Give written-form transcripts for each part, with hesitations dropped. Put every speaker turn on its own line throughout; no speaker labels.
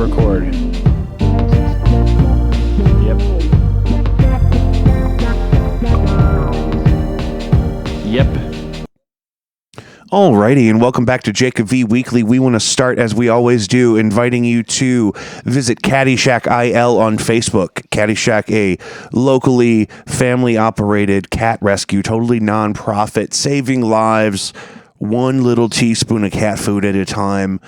record. Yep.
Alrighty, and welcome back to Jacob V Weekly. We want to start, as we always do, inviting you to visit Caddyshack IL on Facebook. Caddyshack, a locally family-operated cat rescue, totally non-profit, saving lives, one little teaspoon of cat food at a time.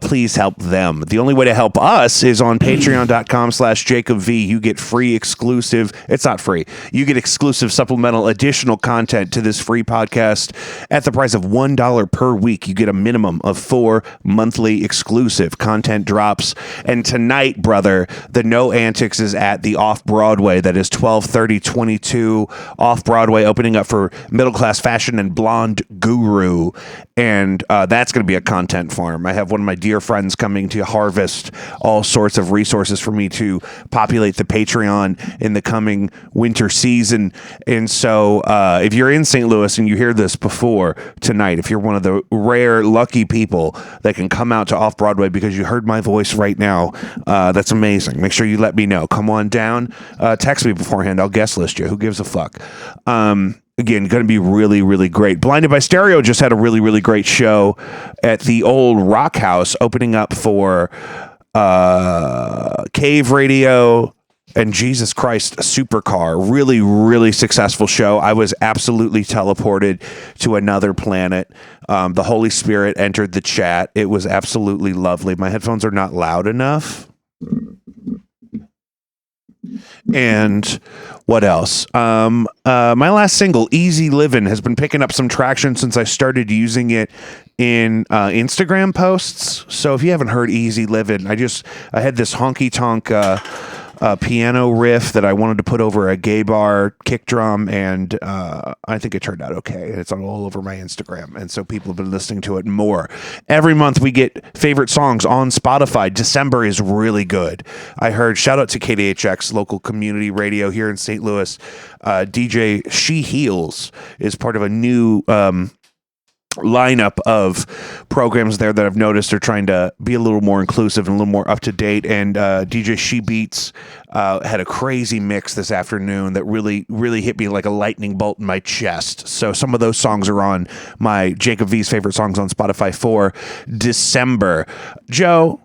Please help them. The only way to help us is on patreon.com/JacobV. You get free exclusive. It's not free. You get exclusive supplemental additional content to this free podcast at the price of $1 per week. You get a minimum of 4 monthly exclusive content drops. And tonight, brother, the No Antics is at the Off-Broadway. That is 12/30/22 Off-Broadway, opening up for Middle Class Fashion and Blonde Guru. And that's going to be a content farm. I have one of my dear friends coming to harvest all sorts of resources for me to populate the Patreon in the coming winter season. And so if you're in St. Louis and you hear this before tonight, if you're one of the rare lucky people that can come out to Off-Broadway because you heard my voice right now, that's amazing. Make sure you let me know. Come on down. Text me beforehand. I'll guest list you. Who gives a fuck? Again, going to be really, really great. Blinded by Stereo just had a really, really great show at the old Rock House, opening up for Cave Radio and Jesus Christ Supercar. Really, really successful show. I was absolutely teleported to another planet. The Holy Spirit entered the chat. It was absolutely lovely. My headphones are not loud enough. And what else? My last single, Easy Livin', has been picking up some traction since I started using it in Instagram posts. So if you haven't heard Easy Livin', I had this honky tonk piano riff that I wanted to put over a gay bar kick drum, and I think it turned out okay. It's all over my Instagram, and so people have been listening to it more. Every month we get favorite songs on Spotify. December is really good. I heard, shout out to KDHX, local community radio here in St. Louis. DJ She Heals is part of a new lineup of programs there that I've noticed are trying to be a little more inclusive and a little more up to date. And DJ She Beats had a crazy mix this afternoon that really, really hit me like a lightning bolt in my chest. So some of those songs are on my Jacob V's favorite songs on Spotify for December. Joe.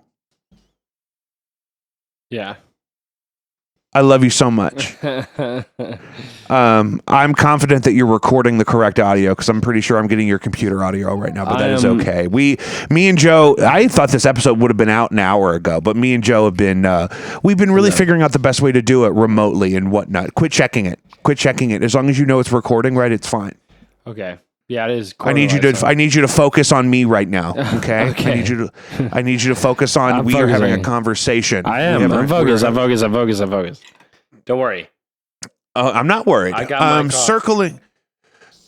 Yeah.
I love you so much. I'm confident that you're recording the correct audio because I'm pretty sure I'm getting your computer audio right now, but that is okay. Me and Joe, I thought this episode would have been out an hour ago, but me and Joe have been, we've been really figuring out the best way to do it remotely and whatnot. Quit checking it. As long as you know it's recording right, it's fine.
Okay. Yeah, it is.
I need you to focus on me right now. Okay.
Okay.
I need you to focus on we are having a conversation.
I am. I'm focused. Don't worry.
I'm not worried.
I got my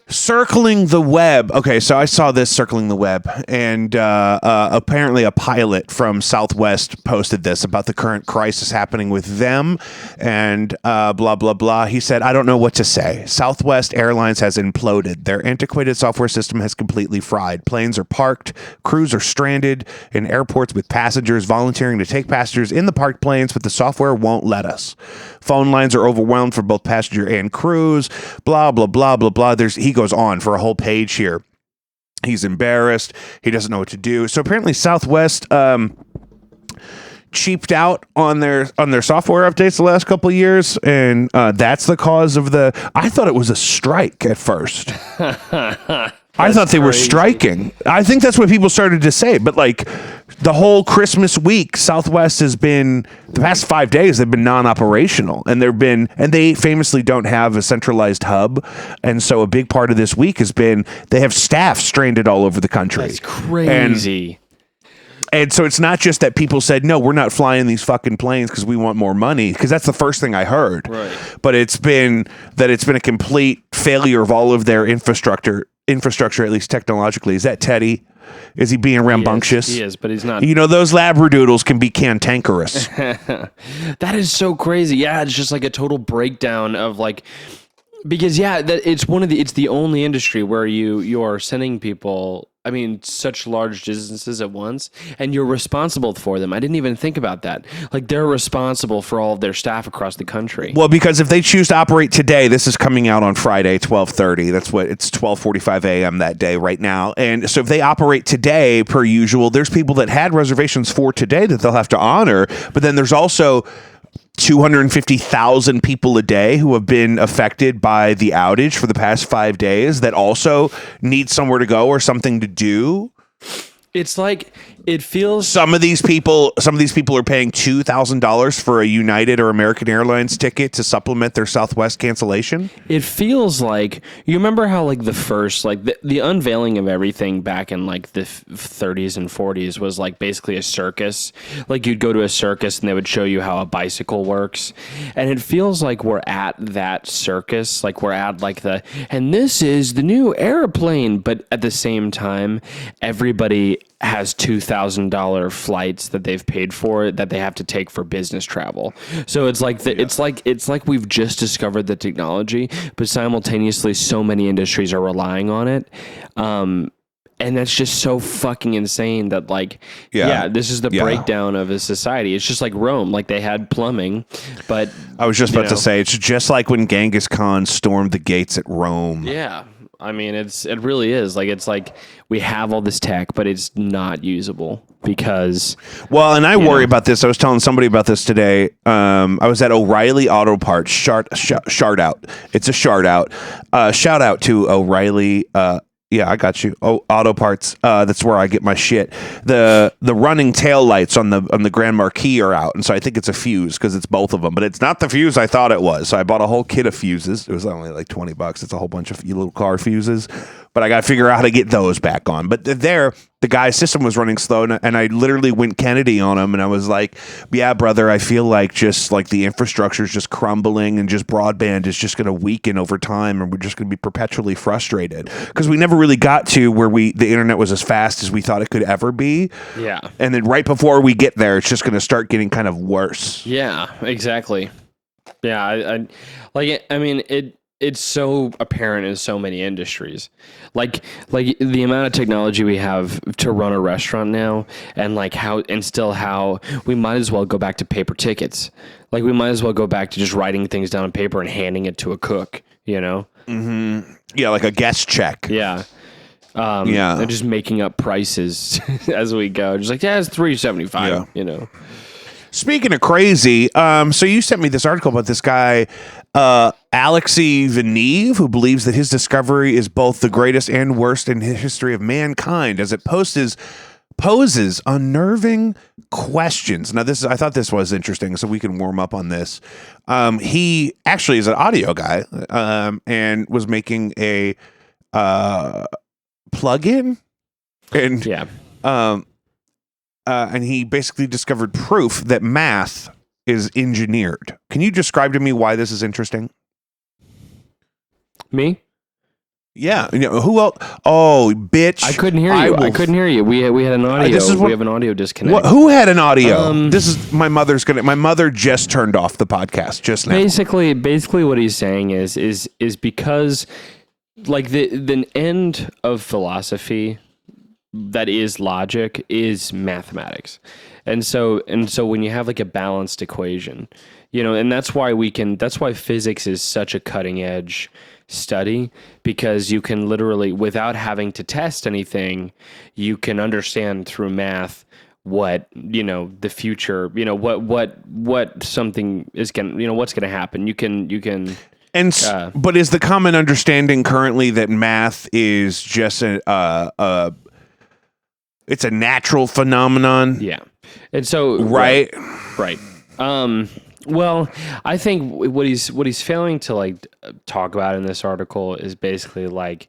circling the web. Okay, so I saw this circling the web, and apparently a pilot from Southwest posted this about the current crisis happening with them, and blah, blah, blah. He said, I don't know what to say. Southwest Airlines has imploded. Their antiquated software system has completely fried. Planes are parked, crews are stranded in airports with passengers volunteering to take passengers in the parked planes, but the software won't let us. Phone lines are overwhelmed for both passenger and crews, blah, blah, blah, blah, blah. He goes on for a whole page here. He's embarrassed. He doesn't know what to do. So apparently Southwest cheaped out on their software updates the last couple of years, and that's the cause of I thought it was a strike at first. I thought they were striking. I think that's what people started to say. But like the whole Christmas week, Southwest has been, the past 5 days, they've been non-operational. And they famously don't have a centralized hub. And so a big part of this week has been they have staff stranded all over the country.
That's crazy.
And so it's not just that people said, no, we're not flying these fucking planes because we want more money, because that's the first thing I heard.
Right.
But it's been a complete failure of all of their infrastructure, at least technologically. Is that Teddy? Is he being rambunctious?
He is, but he's not.
You know, those labradoodles can be cantankerous.
That is so crazy. Yeah, it's just like a total breakdown of like Because it's the only industry where you are sending people, I mean, such large distances at once, and you're responsible for them. I didn't even think about that. Like, they're responsible for all of their staff across the country.
Well, because if they choose to operate today, this is coming out on Friday, 12:30. That's what it's 12:45 a.m. that day right now. And so if they operate today per usual, there's people that had reservations for today that they'll have to honor. But then there's also 250,000 people a day who have been affected by the outage for the past 5 days that also need somewhere to go or something to do.
It's like, it feels...
Some of these people are paying $2,000 for a United or American Airlines ticket to supplement their Southwest cancellation.
It feels like, you remember how like the first, like the unveiling of everything back in like the 30s and 40s was like basically a circus. Like, you'd go to a circus and they would show you how a bicycle works. And it feels like we're at that circus, like we're at like and this is the new airplane. But at the same time, everybody has $2,000 flights that they've paid for that they have to take for business travel. So it's like it's like we've just discovered the technology, but simultaneously so many industries are relying on it. And that's just so fucking insane that this is the breakdown of a society. It's just like Rome, like they had plumbing, but
I was just about to say, it's just like when Genghis Khan stormed the gates at Rome.
Yeah. I mean, it really is. Like, it's like we have all this tech, but it's not usable because...
Well, and I worry about this. I was telling somebody about this today. I was at O'Reilly Auto Parts, shard out. It's a shard out. Shout out to O'Reilly. Yeah, I got you. Oh, Auto Parts. That's where I get my shit. The running tail lights on the Grand Marquis are out, and so I think it's a fuse because it's both of them. But it's not the fuse I thought it was. So I bought a whole kit of fuses. It was only like $20. It's a whole bunch of little car fuses. But I got to figure out how to get those back on. But the guy's system was running slow, and I literally went Kennedy on him, and I was like, yeah, brother, I feel like just like the infrastructure is just crumbling, and just broadband is just going to weaken over time, and we're just going to be perpetually frustrated because we never really got to where the internet was as fast as we thought it could ever be.
Yeah.
And then right before we get there, it's just going to start getting kind of worse.
Yeah, exactly. Yeah, it's so apparent in so many industries. Like the amount of technology we have to run a restaurant now, and how we might as well go back to paper tickets. Like, we might as well go back to just writing things down on paper and handing it to a cook,
Mm-hmm. Yeah, like a guest check.
Yeah. And just making up prices as we go. Just like, yeah, it's $3.75,
Speaking of crazy, so you sent me this article about this guy, Alexei Veniv, who believes that his discovery is both the greatest and worst in the history of mankind, as it poses unnerving questions. Now, I thought this was interesting, so we can warm up on this. He actually is an audio guy, and was making a plugin, and and he basically discovered proof that math is engineered. Can you describe to me why this is interesting?
Me?
Yeah. Who else? Oh, bitch!
I couldn't hear you. I couldn't hear you. We had an audio. We have an audio disconnect.
Who had an audio? This is my mother's gonna. My mother just turned off the podcast just now.
Basically, what he's saying is because like the end of philosophy that is logic is mathematics. And so when you have like a balanced equation, and that's why physics is such a cutting edge study, because you can literally, without having to test anything, you can understand through math what, the future, what something is what's going to happen. You can
but is the common understanding currently that math is just it's a natural phenomenon?
Yeah. And so
right.
Well, I think what he's failing to talk about in this article is basically like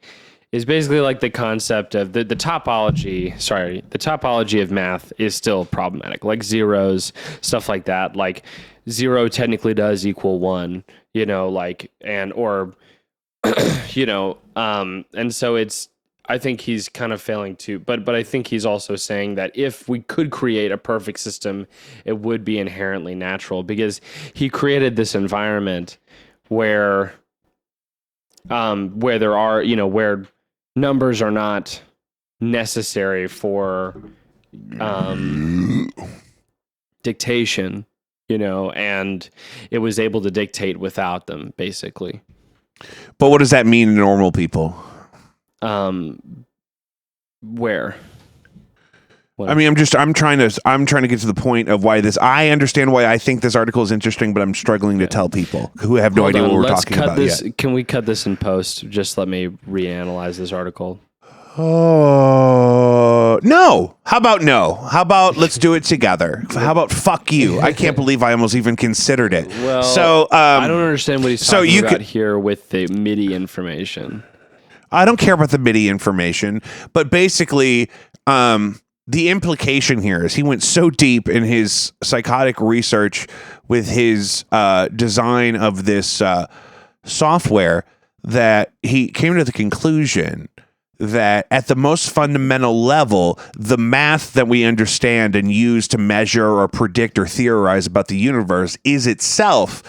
the concept of the topology. Sorry, the topology of math is still problematic. Like zeros, stuff like that. Like 0 technically does equal 1. And so it's. I think he's kind of failing to, but I think he's also saying that if we could create a perfect system, it would be inherently natural, because he created this environment where where there are, where numbers are not necessary for dictation, and it was able to dictate without them, basically.
But what does that mean to normal people?
Where? What?
I mean, I'm trying to get to the point of why this. I understand why I think this article is interesting, but I'm struggling to tell people who have no idea what we're talking about yet.
Can we cut this in post? Just let me reanalyze this article.
Oh, no. How about no? How about let's do it together? How about fuck you? I can't believe I almost even considered it.
Well,
so
I don't understand what he's talking about here with the MIDI information.
I don't care about the MIDI information, but basically, the implication here is he went so deep in his psychotic research with his design of this software that he came to the conclusion that at the most fundamental level, the math that we understand and use to measure or predict or theorize about the universe is itself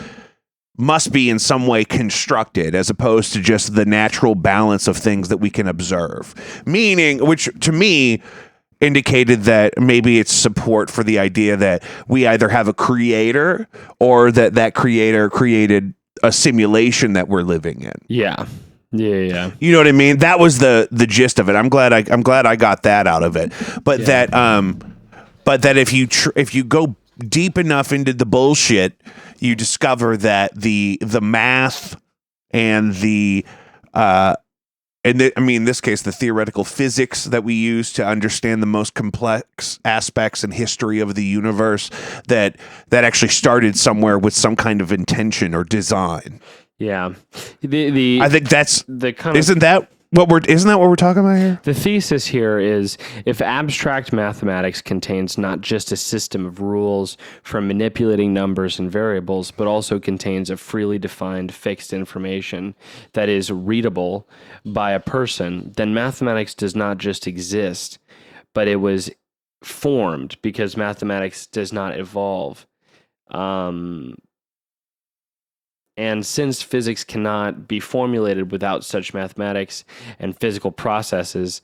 must be in some way constructed as opposed to just the natural balance of things that we can observe. Meaning, which to me indicated that maybe it's support for the idea that we either have a creator or that creator created a simulation that we're living in.
Yeah.
You know what I mean? That was the gist of it. I'm glad I got that out of it. But that if you go deep enough into the bullshit, you discover that the math and in this case, the theoretical physics that we use to understand the most complex aspects and history of the universe, that actually started somewhere with some kind of intention or design.
Yeah,
I think that's
the kind of,
isn't that what we're talking about here?
The thesis here is if abstract mathematics contains not just a system of rules for manipulating numbers and variables, but also contains a freely defined fixed information that is readable by a person, then mathematics does not just exist, but it was formed because mathematics does not evolve. And since physics cannot be formulated without such mathematics and physical processes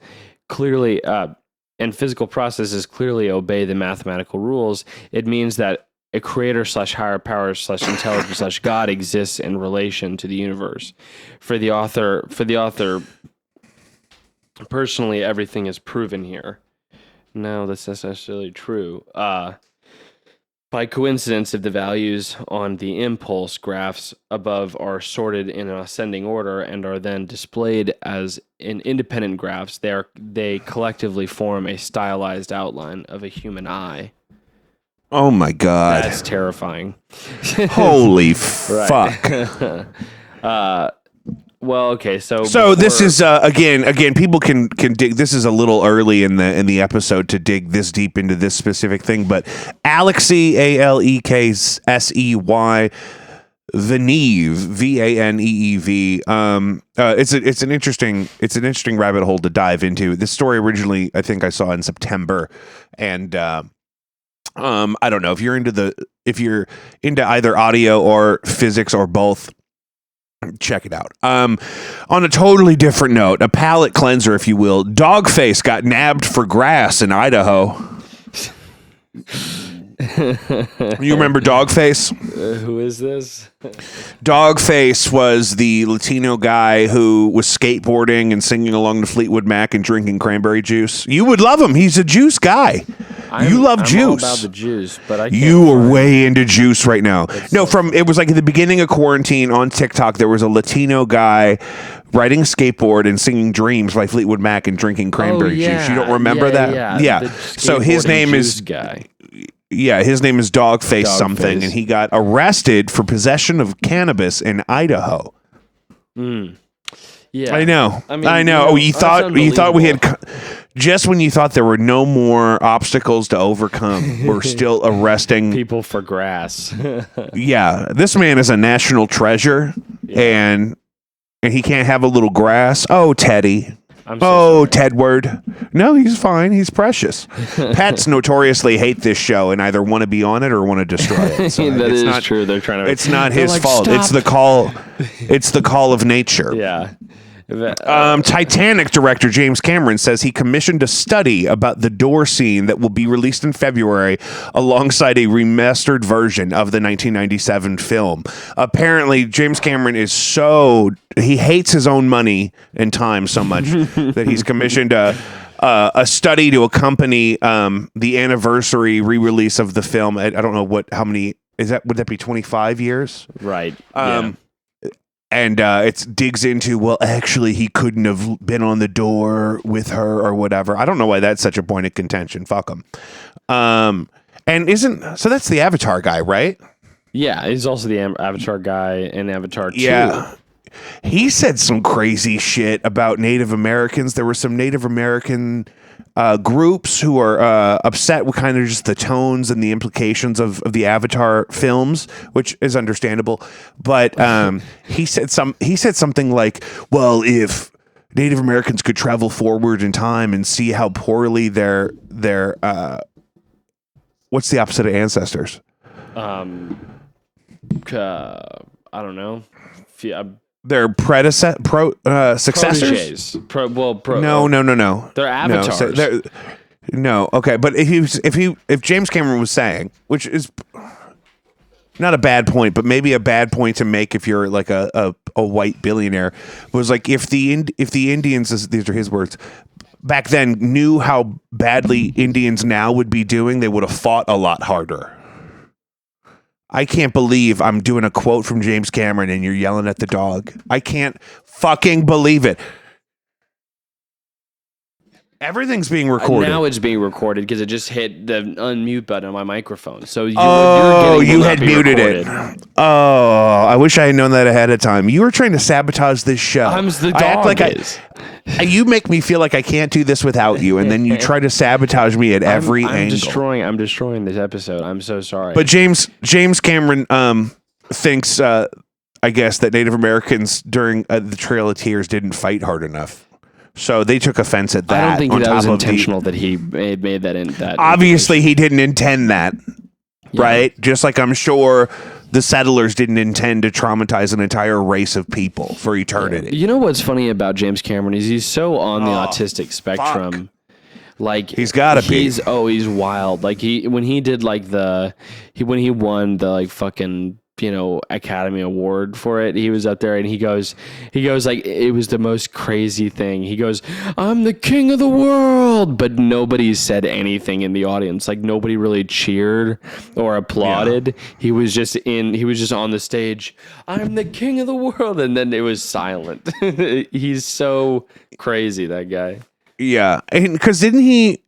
clearly obey the mathematical rules, it means that a creator / higher power / intelligence / God exists in relation to the universe. For the author, personally, everything is proven here. No, that's not necessarily true. By coincidence, if the values on the impulse graphs above are sorted in an ascending order and are then displayed as in independent graphs, they collectively form a stylized outline of a human eye.
Oh my God.
That's terrifying.
Holy fuck.
Well, okay, so
this is again people can dig. This is a little early in the episode to dig this deep into this specific thing, but Alexey Aleksey Vaneev Vaneev. It's an interesting rabbit hole to dive into. This story originally I think I saw in September, and I don't know if you're into either audio or physics or both. Check it out. On a totally different note, a palate cleanser, if you will, Dogface got nabbed for grass in Idaho. You remember Dogface?
Who is this?
Dogface was the Latino guy who was skateboarding and singing along to Fleetwood Mac and drinking cranberry juice. You would love him. He's a juice guy. You love
I'm
juice.
All about the juice, but I can't.
You are way into juice right now. It was like at the beginning of quarantine on TikTok, there was a Latino guy riding a skateboard and singing Dreams by Fleetwood Mac and drinking cranberry juice. You don't remember that? Yeah. So his name is
guy.
Yeah, his name is Dogface something, and he got arrested for possession of cannabis in Idaho.
Yeah,
I know.
I know.
Oh, you thought we had just when you thought there were no more obstacles to overcome, we're still arresting
people for grass.
Yeah, this man is a national treasure, and he can't have a little grass. Oh, Teddy.
I'm so
Oh,
sorry.
Tedward. No, he's fine. He's precious. Pets notoriously hate this show and either want to be on it or want to destroy it. So
That
it's
is
not
true. They're trying to.
It's not
they're
his
like,
fault.
"Stop."
It's the call. It's the call of nature.
Yeah.
Titanic director James Cameron says he commissioned a study about the door scene that will be released in February alongside a remastered version of the 1997 film. Apparently, James Cameron is he hates his own money and time so much that he's commissioned a study to accompany the anniversary re-release of the film. I don't know how many is that? Would that be 25 years?
Right.
And it digs into, well, actually, he couldn't have been on the door with her or whatever. I don't know why that's such a point of contention. Fuck him. So that's the Avatar guy, right?
Yeah, he's also the Avatar guy in Avatar 2.
Yeah. He said some crazy shit about Native Americans. There were some Native American groups who are upset with kind of just the tones and the implications of the Avatar films, which is understandable. But he said something like, "Well, if Native Americans could travel forward in time and see how poorly their what's the opposite of ancestors?
I don't know.
Their successors?
Protegés.
No.
They're avatars.
No, okay, but if James Cameron was saying, which is not a bad point, but maybe a bad point to make if you're like a white billionaire, was like if the Indians, these are his words, back then knew how badly Indians now would be doing, they would have fought a lot harder. I can't believe I'm doing a quote from James Cameron and you're yelling at the dog. I can't fucking believe it. Everything's being recorded.
Now it's being recorded because it just hit the unmute button on my microphone. So
you
getting
had muted it. Oh, I wish I had known that ahead of time. You were trying to sabotage this show.
The dog is.
You make me feel like I can't do this without you, and then you try to sabotage me at every angle.
I'm destroying this episode. I'm so sorry.
But James Cameron thinks, I guess, that Native Americans during the Trail of Tears didn't fight hard enough. So they took offense at that.
I don't think that was intentional that he made that.
Obviously, he didn't intend that, right? Just like I'm sure the settlers didn't intend to traumatize an entire race of people for eternity.
Yeah. You know what's funny about James Cameron is he's so on the autistic spectrum.
Fuck.
Like
he's got to be.
He's wild. Like when he won the like fucking Academy Award for it, he was up there and he goes like, it was the most crazy thing. He goes, "I'm the king of the world," but nobody said anything in the audience. Like nobody really cheered or applauded. Yeah. He was just on the stage, "I'm the king of the world," and then it was silent. He's so crazy, that guy.
Yeah, because didn't he?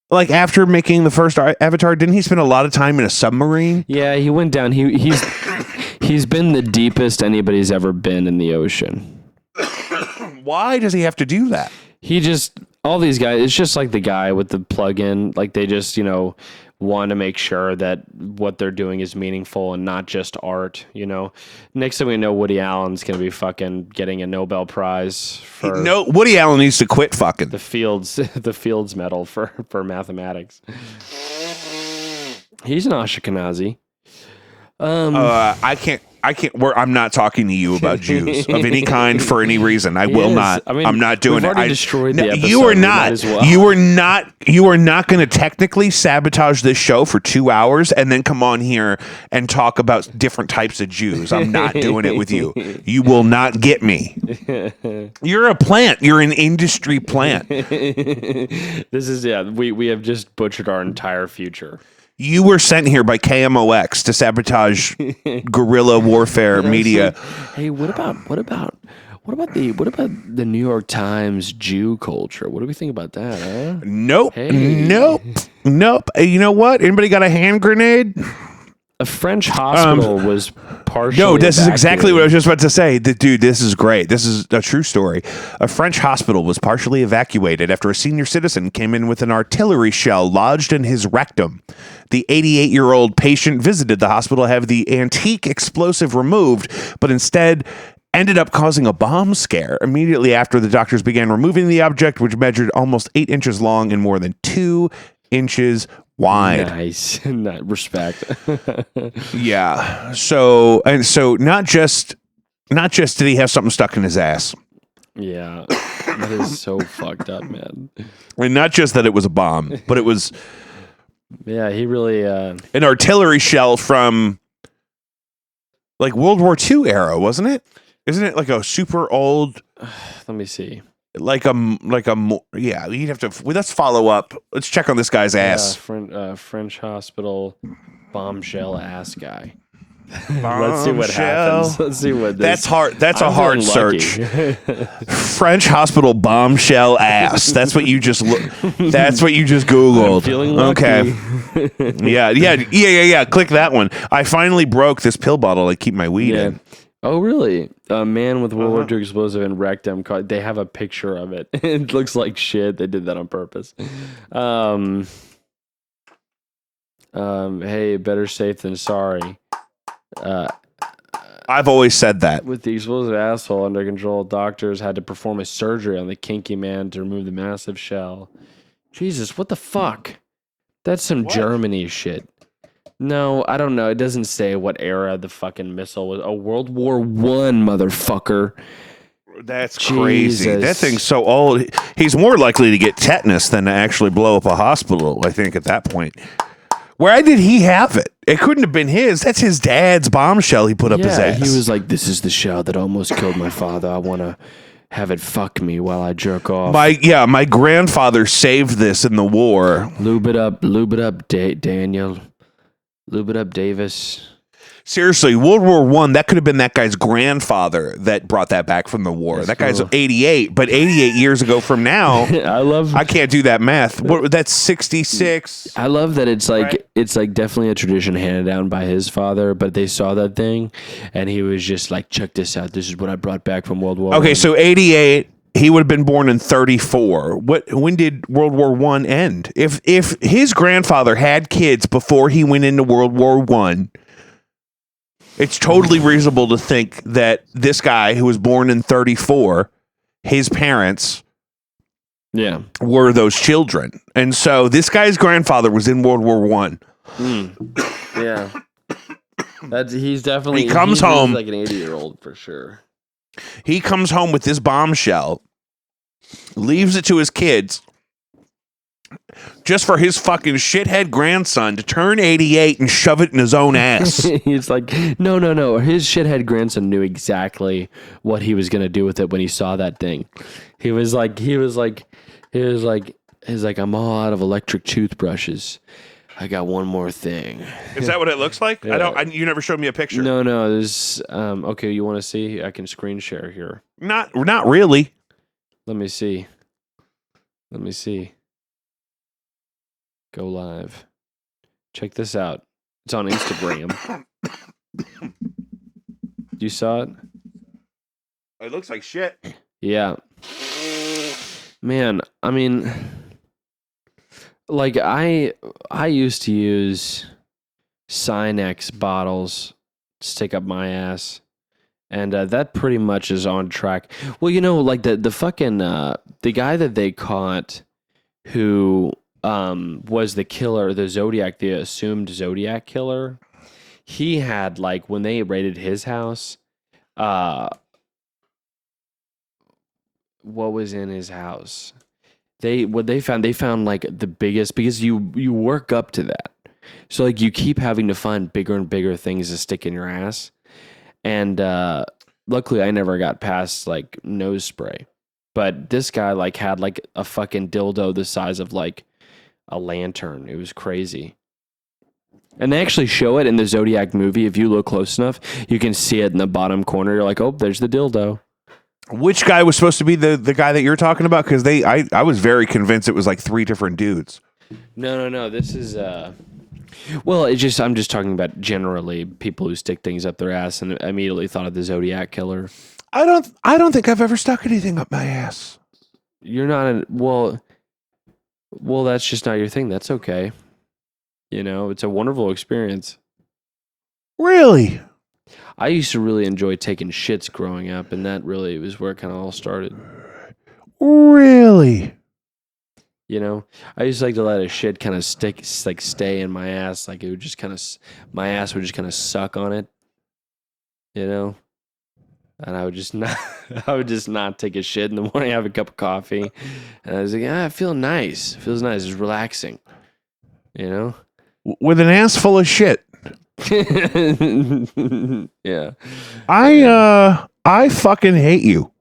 Like after making the first Avatar, didn't he spend a lot of time in a submarine?
Yeah, he went down. He's been the deepest anybody's ever been in the ocean.
Why does he have to do that?
All these guys, it's just like the guy with the plug-in. Like they just, want to make sure that what they're doing is meaningful and not just art, Next thing we know, Woody Allen's going to be fucking getting a Nobel Prize for...
No, Woody Allen needs to quit fucking.
The Fields Medal for mathematics. He's an Ashkenazi.
I'm not talking to you about Jews of any kind for any reason. I will not. I'm not doing it.
Destroyed the episode.
You are not. Well. You are not going to technically sabotage this show for 2 hours and then come on here and talk about different types of Jews. I'm not doing it with you. You will not get me. You're a plant. You're an industry plant.
This is we have just butchered our entire future.
You were sent here by KMOX to sabotage guerrilla warfare media.
Hey, what about the New York Times Jew culture? What do we think about that, huh?
Nope. You know what? Anybody got a hand grenade?
A French hospital was partially
No, this
evacuated.
is exactly what I was just about to say. Dude, this is great. This is a true story. A French hospital was partially evacuated after a senior citizen came in with an artillery shell lodged in his rectum. The 88-year-old patient visited the hospital to have the antique explosive removed, but instead ended up causing a bomb scare immediately after the doctors began removing the object, which measured almost 8 inches long and more than 2 inches wide.
Nice. Respect.
Yeah. So not just did he have something stuck in his ass,
Yeah. That is so fucked up, man.
and not just that it was a bomb, but it was
Yeah, he really
an artillery shell from like World War II era, wasn't it? Isn't it like a super old,
let me see.
yeah, you'd have to, let's follow up. Let's check on this guy's ass.
French hospital bombshell ass guy. Let's see what
Bombshell.
happens. Let's see what this.
That's hard. That's
I'm
a hard
feeling
search.
lucky.
French hospital bombshell ass. That's what you just that's what you just Googled.
Feeling lucky.
Okay. Yeah. Click that one. I finally broke this pill bottle I keep my weed
Yeah.
in.
Oh, really? A man with World War II explosive in rectum. They have a picture of it. It looks like shit. They did that on purpose. Hey, better safe than sorry.
I've always said that.
With the explosive asshole under control, doctors had to perform a surgery on the kinky man to remove the massive shell. Jesus, what the fuck? That's some Germany shit. No, I don't know. It doesn't say what era the fucking missile was. Oh, World War One, motherfucker.
That's crazy.
Jesus.
That thing's so old. He's more likely to get tetanus than to actually blow up a hospital, I think, at that point. Where did he have it? It couldn't have been his. That's his dad's bombshell he put up his ass.
He was like, "This is the shell that almost killed my father. I want to have it fuck me while I jerk off."
My grandfather saved this in the war.
Lube it up, Daniel. Lube it up, Davis.
Seriously, World War One, that could have been that guy's grandfather that brought that back from the war.
That's
that guy's
cool.
88, but 88 years ago from now,
I
can't do that math. That's 66.
I love that it's like
Right.
it's like definitely a tradition handed down by his father, but they saw that thing and he was just like, check this out. This is what I brought back from World War
Okay,
I.
so 88, he would have been born in 34. When did World War One end? If his grandfather had kids before he went into World War One, it's totally reasonable to think that this guy who was born in 34, his parents
Yeah.
were those children. And so this guy's grandfather was in World War One.
Yeah. He's definitely
He comes home.
like an 80-year-old for sure.
He comes home with this bombshell, leaves it to his kids, just for his fucking shithead grandson to turn 88 and shove it in his own ass.
He's like, no. His shithead grandson knew exactly what he was gonna do with it when he saw that thing. He was like, I'm all out of electric toothbrushes. I got one more thing.
Is that what it looks like?
Yeah.
You never showed me a picture.
No, there's okay, you want to see? I can screen share here.
Not really.
Let me see. Go live. Check this out. It's on Instagram. You saw it?
It looks like shit.
Yeah. Man, I mean, like I used to use Sinex bottles to stick up my ass, and that pretty much is on track. Well, like the fucking the guy that they caught who was the killer, the assumed Zodiac killer. He had, like, when they raided his house, what was in his house? They found like the biggest, because you work up to that. So like you keep having to find bigger and bigger things to stick in your ass. And luckily I never got past like nose spray. But this guy like had like a fucking dildo the size of like a lantern. It was crazy. And they actually show it in the Zodiac movie. If you look close enough, you can see it in the bottom corner. You're like, oh, there's the dildo.
Which guy was supposed to be the guy that you're talking about? Because I was very convinced it was like 3 different dudes.
No. This is well, I'm just talking about generally people who stick things up their ass, and immediately thought of the Zodiac killer.
I don't think I've ever stuck anything up my ass.
You're not well, that's just not your thing. That's okay. It's a wonderful experience.
Really?
I used to really enjoy taking shits growing up, and that really was where it kind of all started.
Really?
You know, I used to like to let a shit kind of stay in my ass, like it would just kind of, my ass would just kind of suck on it. You know, and I would just not, I would just not take a shit in the morning, have a cup of coffee, and I was like, I feel nice. It feels nice. It's relaxing. You know,
With an ass full of shit.
yeah.
I fucking hate you.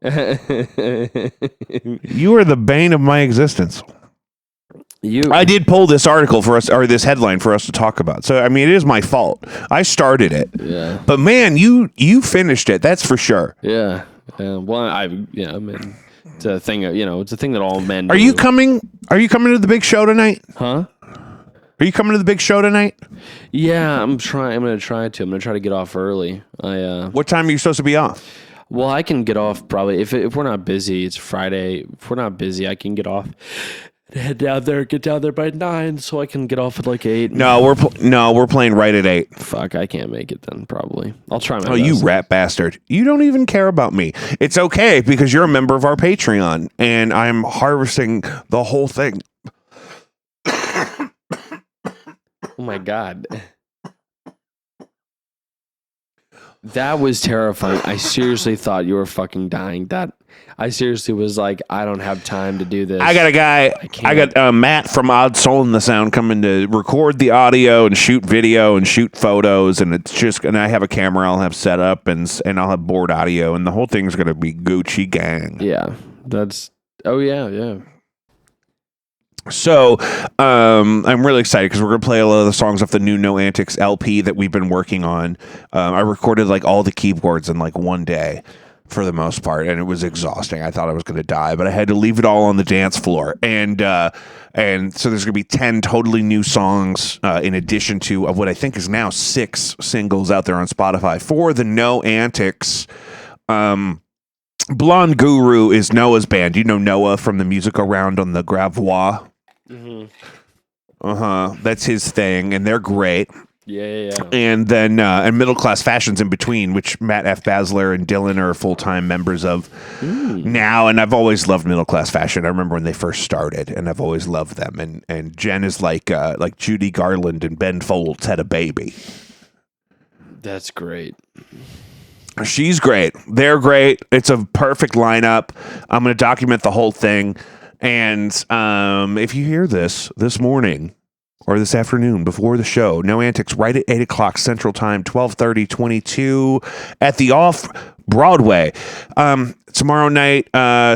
You are the bane of my existence. I did pull this article for us, or this headline for us to talk about. So I mean, it is my fault. I started it.
Yeah.
But man, you finished it. That's for sure.
Yeah. Well, I mean, it's a thing. It's a thing that all men.
Are you coming to the big show tonight?
Huh?
Are you coming to the big show tonight?
Yeah, I'm trying. I'm gonna try to get off early.
What time are you supposed to be off?
Well, I can get off probably if we're not busy. It's Friday. If we're not busy, I can get off. Head down there, get down there by 9, so I can get off at like 8.
No, we're playing right at 8.
Fuck, I can't make it then. Probably, I'll try my best.
Oh, you rat bastard! You don't even care about me. It's okay because you're a member of our Patreon, and I'm harvesting the whole thing.
Oh my god. That was terrifying. I seriously thought you were fucking dying. I seriously was like, I don't have time to do this.
I got a guy. I got Matt from Odd Soul in the Sound coming to record the audio and shoot video and shoot photos, and and I have a camera I'll have set up and I'll have board audio, and the whole thing's gonna be Gucci gang.
Yeah, yeah.
So I'm really excited because we're going to play a lot of the songs off the new No Antics LP that we've been working on. I recorded like all the keyboards in like one day for the most part, and it was exhausting. I thought I was going to die, but I had to leave it all on the dance floor. And so there's going to be 10 totally new songs in addition to what I think is now 6 singles out there on Spotify for the No Antics. Blonde Guru is Noah's band. You know Noah from the Music Around on the Gravois? Mm-hmm. That's his thing, and they're great.
Yeah.
And then and Middle Class Fashion's in between, which Matt F. Basler and Dylan are full-time members of now. And I've always loved Middle Class Fashion. I remember when they first started, and I've always loved them. And Jen is like Judy Garland and Ben Folds had a baby.
That's great.
She's great. They're great. It's a perfect lineup. I'm going to document the whole thing. And if you hear this morning or this afternoon before the show, No Antics right at 8 o'clock Central Time, 12:30, 22 at the Off Broadway. Tomorrow night,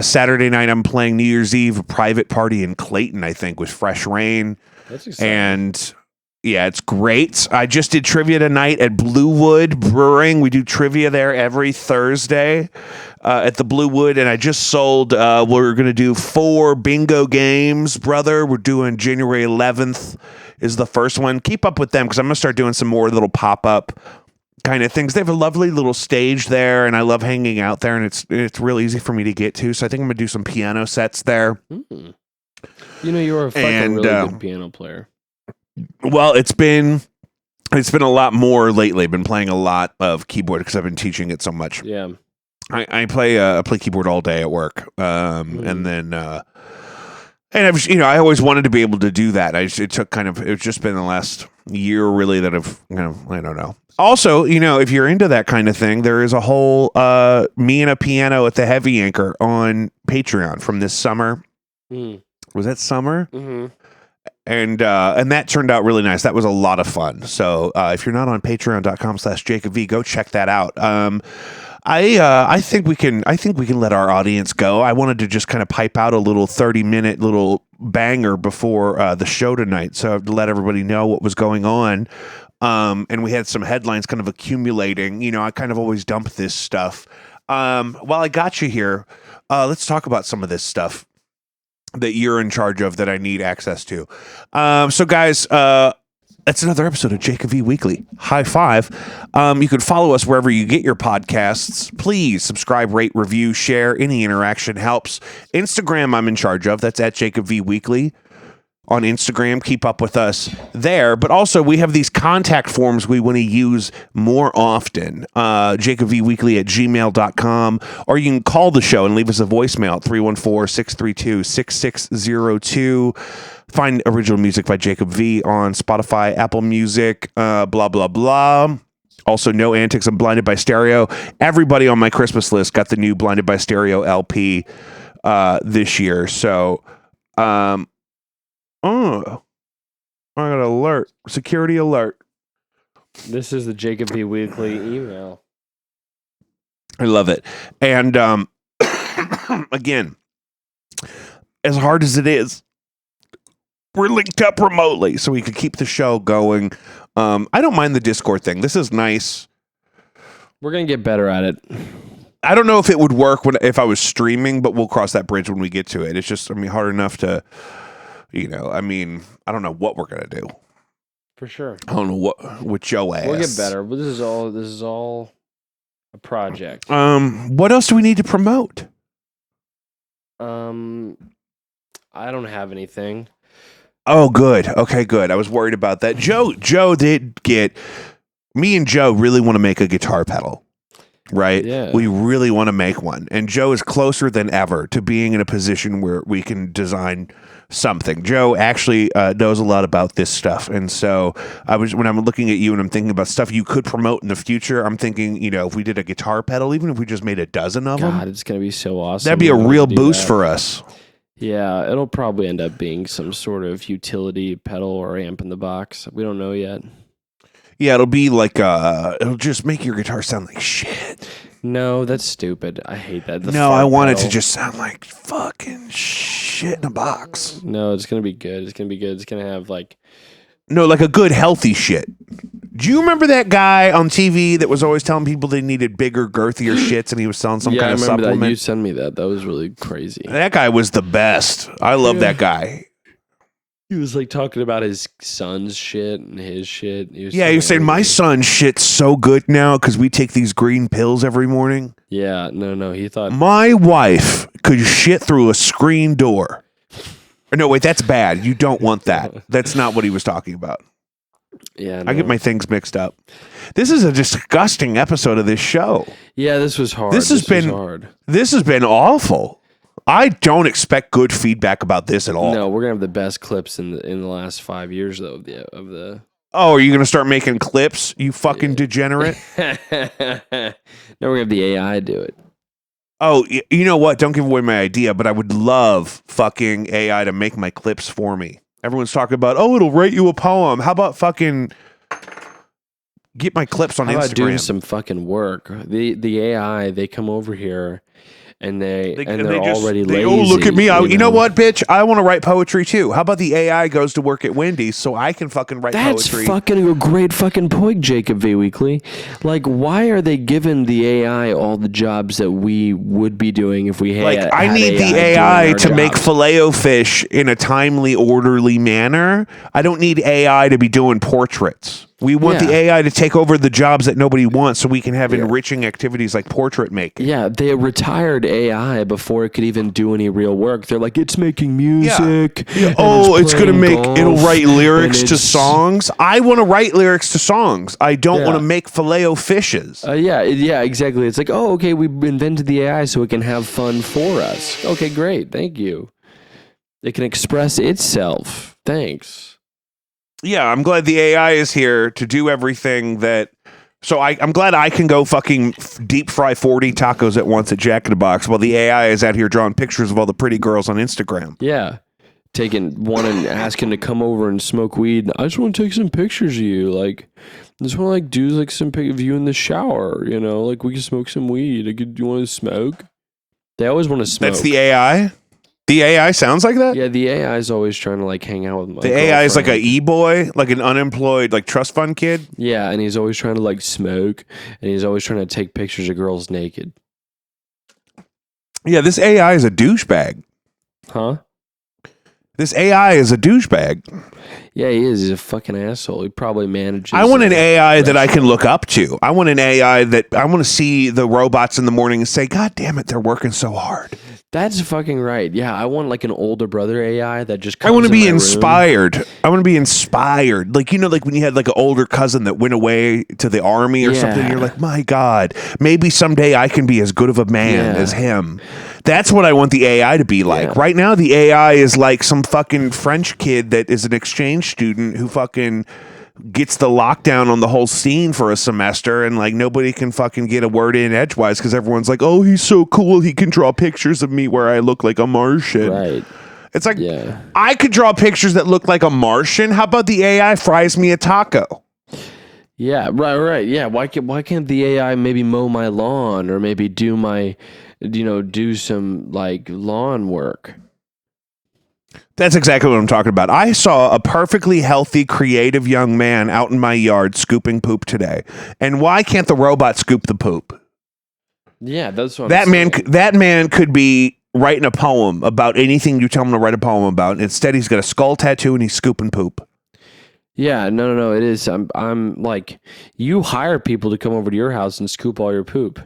Saturday night, I'm playing New Year's Eve, a private party in Clayton, I think, with Fresh Rain.
That's exciting.
And yeah, it's great. I just did trivia tonight at Bluewood Brewing. We do trivia there every Thursday at the Bluewood, and I just sold. We're going to do 4 bingo games, brother. We're doing January 11th is the first one. Keep up with them because I'm going to start doing some more little pop-up kind of things. They have a lovely little stage there, and I love hanging out there, and it's real easy for me to get to. So I think I'm going to do some piano sets there.
Mm. You know, you're a fucking really good piano player.
Well, it's been a lot more lately. I've been playing a lot of keyboard because I've been teaching it so much.
Yeah,
I play keyboard all day at work, and then and I always wanted to be able to do that. It's just been the last year really that I've I don't know. Also, if you're into that kind of thing, there is a whole me and a piano at the Heavy Anchor on Patreon from this summer. Was that summer? Mm-hmm. And that turned out really nice. That was a lot of fun. So if you're not on patreon.com/JacobV, go check that out. I think we can let our audience go. I wanted to just kind of pipe out a little 30-minute little banger before the show tonight. So to let everybody know what was going on. And we had some headlines kind of accumulating. I kind of always dump this stuff. While I got you here, let's talk about some of this stuff that you're in charge of that I need access to. So guys, that's another episode of Jacob V Weekly. High five. You can follow us wherever you get your podcasts. Please subscribe, rate, review, share. Any interaction helps. Instagram I'm in charge of. That's at Jacob V Weekly. on Instagram. Keep up with us there. But also, we have these contact forms we want to use more often. jacobvweekly@gmail.com. Or you can call the show and leave us a voicemail at 314-632-6602. Find original music by Jacob V on Spotify, Apple Music, blah, blah, blah. Also, No Antics and Blinded by Stereo. Everybody on my Christmas list got the new Blinded by Stereo LP this year. So, I got an alert. Security alert.
This is the Jacob V Weekly email.
I love it. And again, as hard as it is, we're linked up remotely so we could keep the show going. I don't mind the Discord thing. This is nice.
We're going to get better at it.
I don't know if it would work if I was streaming, but we'll cross that bridge when we get to it. It's just, hard enough to, I don't know what we're going to do.
For sure.
I don't know what with Joe ass.
We'll get better. But this is all a project.
What else do we need to promote?
I don't have anything.
Oh, good. Okay, good. I was worried about that. Joe did get... Me and Joe really want to make a guitar pedal, right?
Yeah.
We really want to make one. And Joe is closer than ever to being in a position where we can design something. Joe actually knows a lot about this stuff. And so when I'm looking at you and I'm thinking about stuff you could promote in the future, I'm thinking, if we did a guitar pedal, even if we just made a dozen of them.
God, it's going to be so awesome.
That'd be a real boost for us.
Yeah, it'll probably end up being some sort of utility pedal or amp in the box. We don't know yet.
Yeah, it'll be like, it'll just make your guitar sound like shit.
No, that's stupid. I hate that.
No, I want it to just sound like fucking shit in a box.
No, it's going to be good. It's going to be good. It's going to have like...
No, like a good, healthy shit. Do you remember that guy on TV that was always telling people they needed bigger, girthier shits and he was selling some kind of supplement?
I remember that. You sent me that. That was really crazy.
That guy was the best. I love that guy.
He was like talking about his son's shit and his shit.
He was saying, my son's shit's so good now because we take these green pills every morning.
Yeah, no. He thought...
My wife could shit through a screen door. No, wait, that's bad. You don't want that. That's not what he was talking about.
Yeah, no.
I get my things mixed up. This is a disgusting episode of this show.
Yeah, this was hard.
This has been awful. I don't expect good feedback about this at all.
No, we're gonna have the best clips in the last 5 years though of the.
Oh, are you gonna start making clips? You fucking degenerate.
No, we're gonna have the AI do it.
Oh, you know what? Don't give away my idea, but I would love fucking AI to make my clips for me. Everyone's talking about, it'll write you a poem. How about fucking get my clips on Instagram? How about
doing some fucking work? The AI, they come over here and they're already lazy.
Oh, look at me. You know what, bitch? I want to write poetry too. How about the AI goes to work at Wendy's so I can fucking write poetry?
That's fucking a great fucking point, Jacob V Weekly. Like, why are they giving the AI all the jobs that we would be doing if we had
I need the AI to make Filet-O-Fish in a timely, orderly manner. I don't need AI to be doing portraits. We want the AI to take over the jobs that nobody wants so we can have enriching activities like portrait making.
Yeah, they retired AI before it could even do any real work. They're like, it's making music.
Yeah. It's going to it'll write lyrics to songs. I want to write lyrics to songs. I don't want to make Filet-O-Fishes.
Yeah, exactly. It's like, okay, we invented the AI so it can have fun for us. Okay, great. Thank you. It can express itself. Thanks.
Yeah, I'm glad the AI is here to do everything that... So I'm glad I can go fucking deep fry 40 tacos at once at Jack in the Box while the AI is out here drawing pictures of all the pretty girls on Instagram.
Yeah. Taking one and asking to come over and smoke weed. I just want to take some pictures of you. Like, I just want to do like some pic of you in the shower. Like we can smoke some weed. Do you want to smoke? They always want to smoke.
That's the AI? The AI sounds like that?
Yeah, the AI is always trying to like hang out with my
The AI is like a e-boy, like an unemployed like trust fund kid?
Yeah, and he's always trying to like smoke, and he's always trying to take pictures of girls naked.
Yeah, this AI is a douchebag.
Huh?
This AI is a douchebag.
Yeah, he is. He's a fucking asshole. He probably manages...
I want an AI that I can look up to. I want an AI that... I want to see the robots in the morning and say, God damn it, they're working so hard.
That's fucking right. Yeah, I want like an older brother AI that just
I
comes
want to
in
be
my room.
inspired. I want to be inspired. Like, like when you had like an older cousin that went away to the army or something,
Yeah.
you're like, my God, maybe someday I can be as good of a man
Yeah.
as him. That's what I want the AI to be like.
Yeah.
Right now, the AI is like some fucking French kid that is an exchange student who fucking gets the lockdown on the whole scene for a semester, and like nobody can fucking get a word in edgewise because everyone's like, oh, he's so cool, he can draw pictures of me where I look like a Martian.
Right.
It's like,
Yeah.
I could draw pictures that look like a Martian. How about the AI fries me a taco?
Yeah, right. Yeah, why can't the AI maybe mow my lawn or maybe do my do some like lawn work?
That's exactly what I'm talking about. I saw a perfectly healthy, creative young man out in my yard scooping poop today. And why can't the robot scoop the poop?
Yeah, that's what
That
I'm
man,
saying.
that man could be writing a poem about anything you tell him to write a poem about. Instead, he's got a skull tattoo and he's scooping poop.
Yeah, no, it is. I'm like, you hire people to come over to your house and scoop all your poop.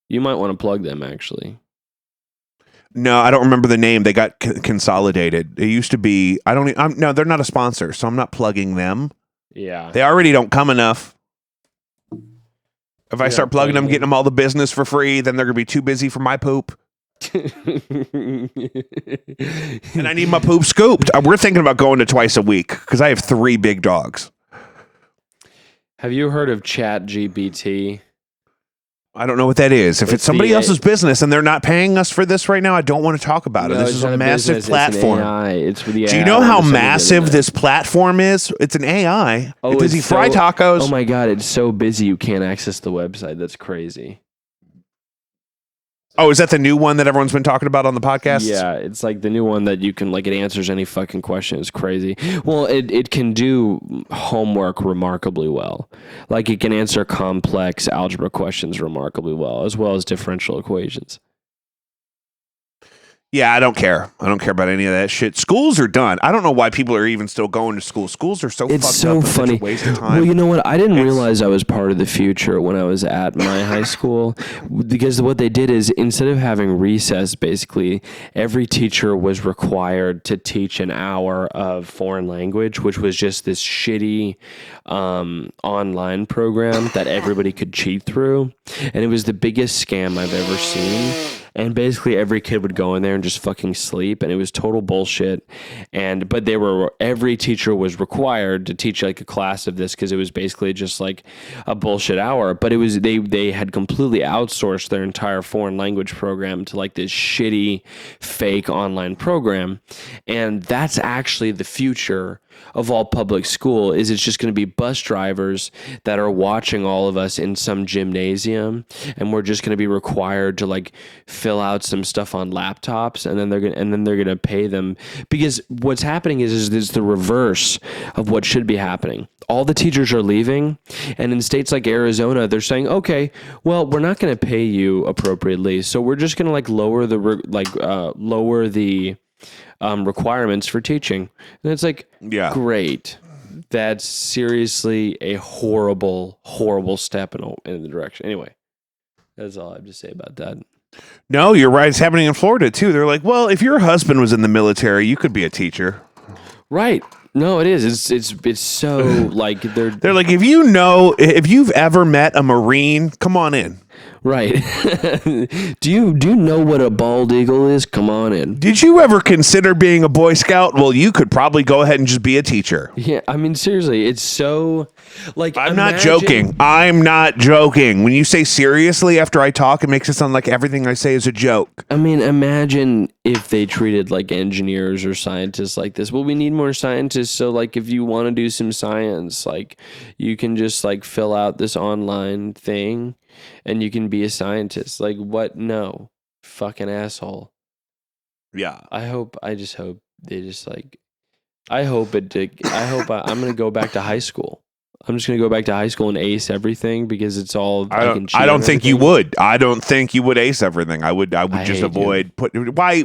You might want to plug them actually.
No, I don't remember the name. They got consolidated. It used to be. I don't. No, they're not a sponsor, so I'm not plugging them.
Yeah.
They already don't come enough. If I
Yeah,
start plugging them,
plugging
getting them all the business for free, then they're gonna be too busy for my poop, and I need my poop scooped. We're thinking about going to twice a week because I have 3 big dogs.
Have you heard of ChatGPT?
I don't know what that is. If it's somebody else's business and they're not paying us for this right now, I don't want to talk about it.
No,
This
it's
is
not
a massive
business,
platform.
It's an AI. It's for the
Do you
AI
know how
on the
massive
internet.
this platform is? It's an AI.
Oh,
Does he
it's
fry tacos?
Oh my god, it's so busy you can't access the website. That's crazy.
Oh, is that the new one that everyone's been talking about on the podcast?
Yeah, it's like the new one that you can like it answers any fucking question. It's crazy. Well, it can do homework remarkably well. Like it can answer complex algebra questions remarkably well as differential equations.
Yeah, I don't care. I don't care about any of that shit. Schools are done. I don't know why people are even still going to school. Schools are so
It's
fucked
so
up. It's such
funny.
a waste of time.
Well, you know what? I didn't realize I was part of the future when I was at my high school because what they did is instead of having recess, basically, every teacher was required to teach an hour of foreign language, which was just this shitty online program that everybody could cheat through. And it was the biggest scam I've ever seen. And basically every kid would go in there and just fucking sleep, and it was total bullshit. But every teacher was required to teach like a class of this because it was basically just like a bullshit hour. But it was they had completely outsourced their entire foreign language program to like this shitty fake online program, and that's actually the future of all public school. Is it's just going to be bus drivers that are watching all of us in some gymnasium, and we're just going to be required to like fill out some stuff on laptops, and then they're going to pay them, because what's happening is the reverse of what should be happening. All the teachers are leaving, and in states like Arizona, they're saying, okay, well, we're not going to pay you appropriately, so we're just going to like lower the requirements for teaching. And it's like,
Yeah.
great. That's seriously a horrible, horrible step in the direction. Anyway, that's all I have to say about that.
No, you're right. It's happening in Florida too. They're like, well, if your husband was in the military, you could be a teacher.
Right. No, it is. It's so like
They're like, if you've ever met a Marine, come on in.
right. Do you know what a bald eagle is? Come on in.
Did you ever consider being a Boy Scout? Well, you could probably go ahead and just be a teacher.
Yeah, I mean seriously, it's so like
I'm not joking. I'm not joking. When you say seriously after I talk, it makes it sound like everything I say is a joke.
I mean, imagine if they treated like engineers or scientists like this. Well, we need more scientists. So like if you want to do some science, like you can just like fill out this online thing and you can be a scientist. Like what? No. Fucking asshole.
Yeah.
I just hope they just like, I'm going to go back to high school. I'm just gonna go back to high school and ace everything because it's all
I
can cheat
don't
on
think you
everything.
would. I don't think you would ace everything. I would
I
just
hate you.
avoid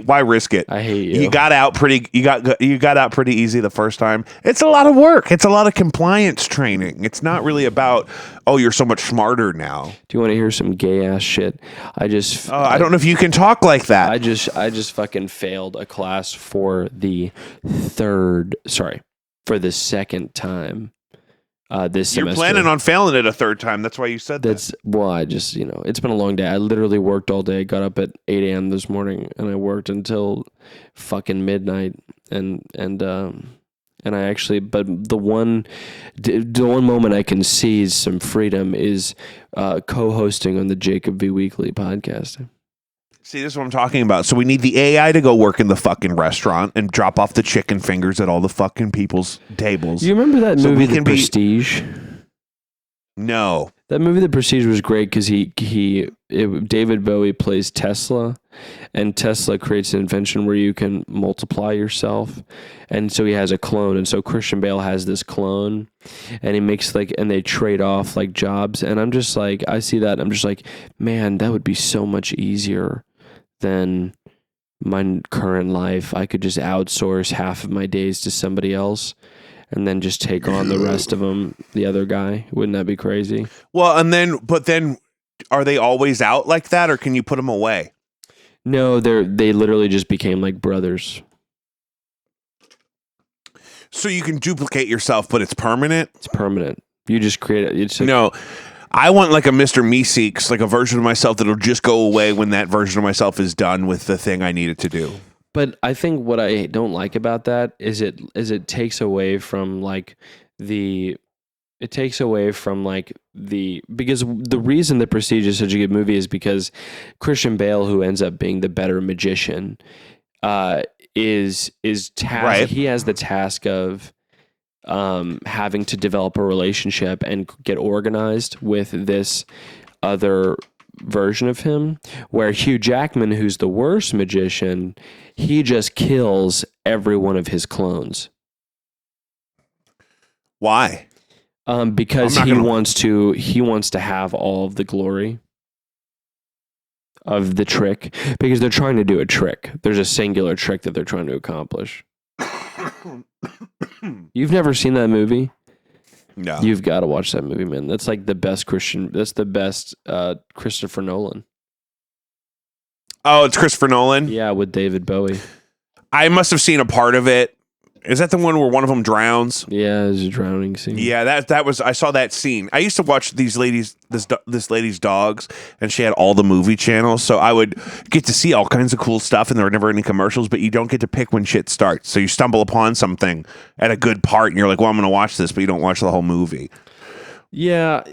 why risk it?
I hate you.
You got out pretty easy the first time. It's a lot of work. It's a lot of compliance training. It's not really about, oh, you're so much smarter now.
Do you want to hear some gay ass shit?
I don't know if you can talk like that.
I just fucking failed a class for the second time this
You're
semester.
planning on failing it a third time. That's why you said that.
I just, it's been a long day. I literally worked all day. Got up at 8 a.m. this morning and I worked until fucking midnight. And I actually, but the one moment I can seize some freedom is co-hosting on the Jacob V Weekly podcast.
See, this is what I'm talking about. So we need the AI to go work in the fucking restaurant and drop off the chicken fingers at all the fucking people's tables.
You remember that
So
movie,
we
The
can be-
Prestige?
No.
That movie, The Prestige, was great because David Bowie plays Tesla, and Tesla creates an invention where you can multiply yourself, and so he has a clone, and so Christian Bale has this clone, and he makes and they trade off like jobs, and I'm just like, I see that, I'm just like, man, that would be so much easier than my current life. I could just outsource half of my days to somebody else. And then just take on the rest of them, the other guy. Wouldn't that be crazy?
Well, but then are they always out like that, or can you put them away?
No, they literally just became like brothers.
So you can duplicate yourself, but it's permanent?
It's permanent. You just create it. It's
No. I want like a Mr. Meeseeks, like a version of myself that'll just go away when that version of myself is done with the thing I need it to do.
But I think what I don't like about that is it takes away from because the reason The Prestige is such a good movie is because Christian Bale, who ends up being the better magician, is tasked.
Right.
He has the task of having to develop a relationship and get organized with this other version of him, where Hugh Jackman, who's the worst magician, he just kills every one of his clones.
Why?
Because he wants to have all of the glory of the trick, because they're trying to do a trick. There's a singular trick that they're trying to accomplish. You've never seen that movie?
No.
You've got to watch that movie, man. That's like the best Christopher Nolan.
Oh, it's Christopher Nolan?
Yeah, with David Bowie.
I must have seen a part of it. Is that the one where one of them drowns?
Yeah, there's a drowning scene.
Yeah, that was. I saw that scene. I used to watch this lady's dogs, and she had all the movie channels, so I would get to see all kinds of cool stuff, and there were never any commercials. But you don't get to pick when shit starts, so you stumble upon something at a good part, and you're like, "Well, I'm going to watch this," but you don't watch the whole movie.
Yeah.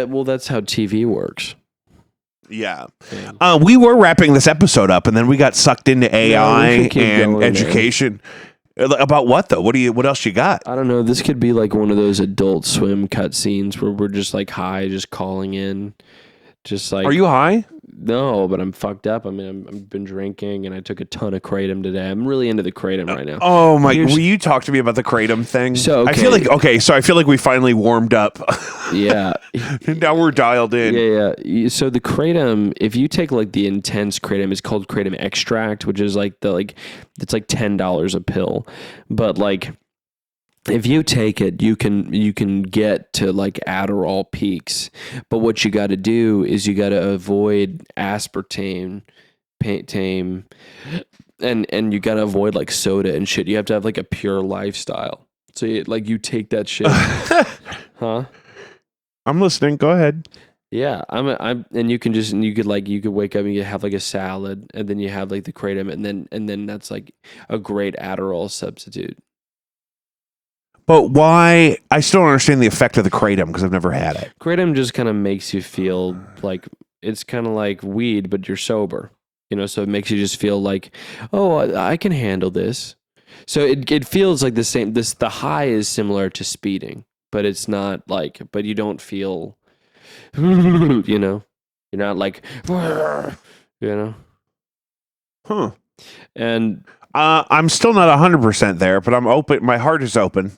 Well, that's how TV works.
Yeah. We were wrapping this episode up, and then we got sucked into AI
can keep
and
going,
education. About what though? What else you got?
I don't know. This could be like one of those Adult Swim cutscenes where we're just like high, just calling in, just like.
Are you high?
No, but I'm fucked up. I mean, I've been drinking and I took a ton of kratom today. I'm really into the kratom right now.
Oh my! Will you talk to me about the kratom thing?
So,
I feel like we finally warmed up.
Yeah.
Now we're dialed in.
Yeah. So the kratom, if you take like the intense kratom, it's called kratom extract, which is like it's like $10 a pill, but like. If you take it, you can get to like Adderall peaks, but what you got to do is you got to avoid aspartame, and you got to avoid like soda and shit. You have to have like a pure lifestyle. So you take that shit, huh?
I'm listening. Go ahead.
Yeah, and you could wake up and you have like a salad, and then you have like the kratom, and then that's like a great Adderall substitute.
But why? I still don't understand the effect of the kratom because I've never had it.
Kratom just kind of makes you feel like it's kind of like weed, but you're sober. So it makes you just feel like, oh, I can handle this. So it feels like the same. The high is similar to speeding, but it's not like. But you don't feel, you're not like,
Huh.
And
I'm still not 100% there, but I'm open. My heart is open.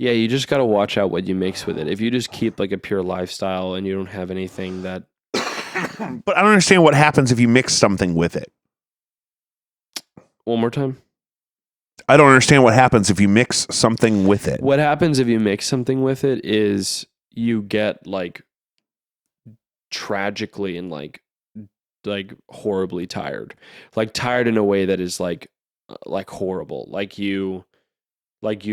Yeah, you just got to watch out what you mix with it. If you just keep like a pure lifestyle and you don't have anything that.
But I don't understand what happens if you mix something with it.
One more time.
I don't understand what happens if you mix something with it.
What happens if you mix something with it is you get like tragically and like horribly tired. Like tired in a way that is like horrible. Like you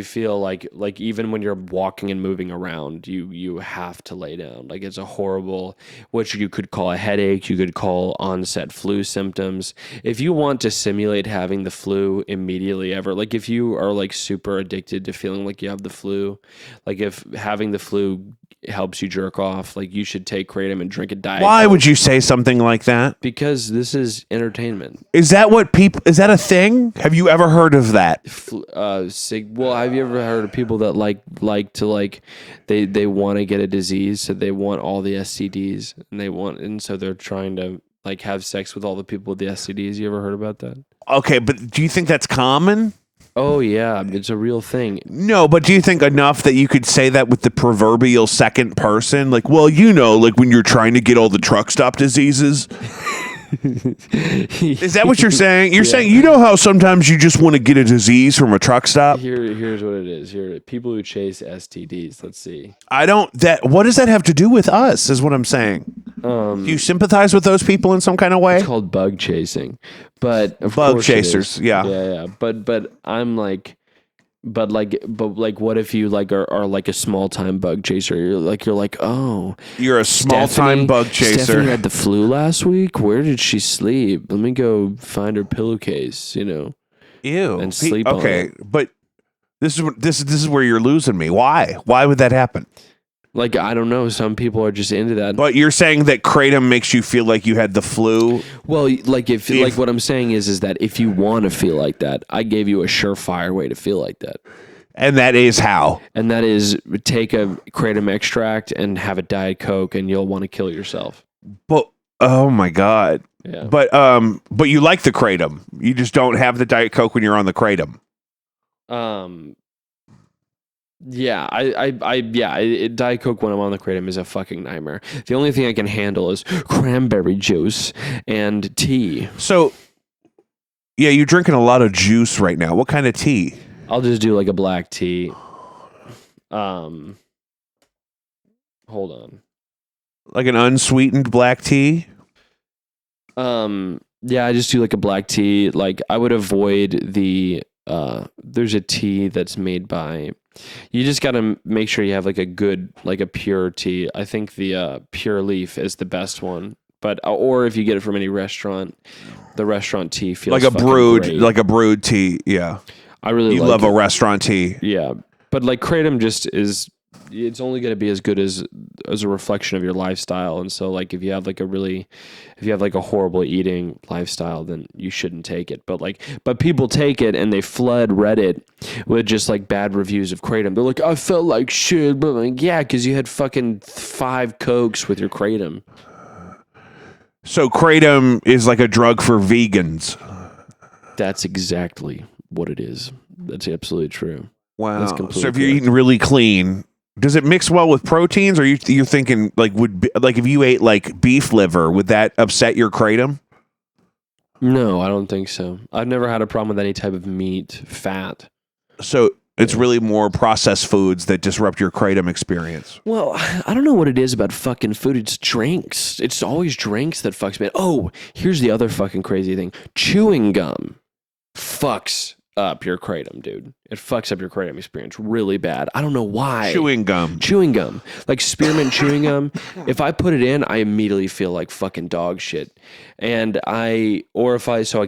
feel like even when you're walking and moving around, you have to lay down. Like it's a horrible, which you could call a headache, you could call onset flu symptoms. If you want to simulate having the flu immediately ever, like if you are like super addicted to feeling like you have the flu, like if having the flu helps you jerk off, like you should take kratom and drink a diet.
Why would you say something like that?
Because this is entertainment.
Is that what people? Is that a thing? Have you ever heard of that?
Well, have you ever heard of people that like to they want to get a disease, so they want all the STDs, and so they're trying to like have sex with all the people with the STDs. You ever heard about that?
Okay, but do you think that's common?
Oh yeah, it's a real thing.
No, but do you think enough that you could say that with the proverbial second person? Like, well, you know, like when you're trying to get all the truck stop diseases. Is that what you're saying? You're saying, you know how sometimes you just want to get a disease from a truck stop?
Here's what it is. Here, people who chase STDs. Let's see.
What does that have to do with us, is what I'm saying. Do you sympathize with those people in some kind of way?
It's called bug chasing. But of
Bug
course
chasers, yeah.
Yeah. But I'm like, but what if you like are like a small time bug chaser? You're like, oh,
You're a small time bug chaser.
Stephanie had the flu last week. Where did she sleep? Let me go find her pillowcase. You know,
Ew.
and sleep on it.
But this is where you're losing me. Why? Why would that happen?
Like, I don't know. Some people are just into that.
But you're saying that kratom makes you feel like you had the flu?
Well, like if like what I'm saying is that if you want to feel like that, I gave you a surefire way to feel like that.
And that is how?
And that is take a kratom extract and have a Diet Coke, and you'll want to kill yourself.
But oh my God.
Yeah.
But you like the kratom. You just don't have the Diet Coke when you're on the kratom.
Yeah, Diet Coke when I'm on the kratom is a fucking nightmare. The only thing I can handle is cranberry juice and tea.
So, yeah, you're drinking a lot of juice right now. What kind of tea?
I'll just do like a black tea. Hold on.
Like an unsweetened black tea?
Yeah, I just do like a black tea. Like I would avoid there's a tea that's made by, you just got to make sure you have like a good, like a pure tea. I think the Pure Leaf is the best one. But or if you get it from any restaurant, the restaurant tea feels
like a
great.
brewed tea. Yeah.
I really
love
it.
A restaurant tea.
Yeah. But like kratom just is, it's only going to be as good as a reflection of your lifestyle. And so like if you have like a horrible eating lifestyle, then you shouldn't take it. But people take it and they flood Reddit with just like bad reviews of kratom. They're like, I felt like shit. But like, yeah, because you had fucking 5 Cokes with your kratom.
So kratom is like a drug for vegans.
That's exactly what it is. That's absolutely true.
Wow.
That's completely
So if you're
correct.
eating really clean, does it mix well with proteins? Or you're thinking like if you ate like beef liver, would that upset your kratom?
No, I don't think so. I've never had a problem with any type of meat, fat.
So it's really more processed foods that disrupt your kratom experience.
Well, I don't know what it is about fucking food. It's drinks. It's always drinks that fucks me. Oh, here's the other fucking crazy thing. Chewing gum fucks up your kratom, dude. It fucks up your kratom experience really bad. I don't know why.
Chewing gum.
Like spearmint chewing gum. If I put it in, I immediately feel like fucking dog shit. So I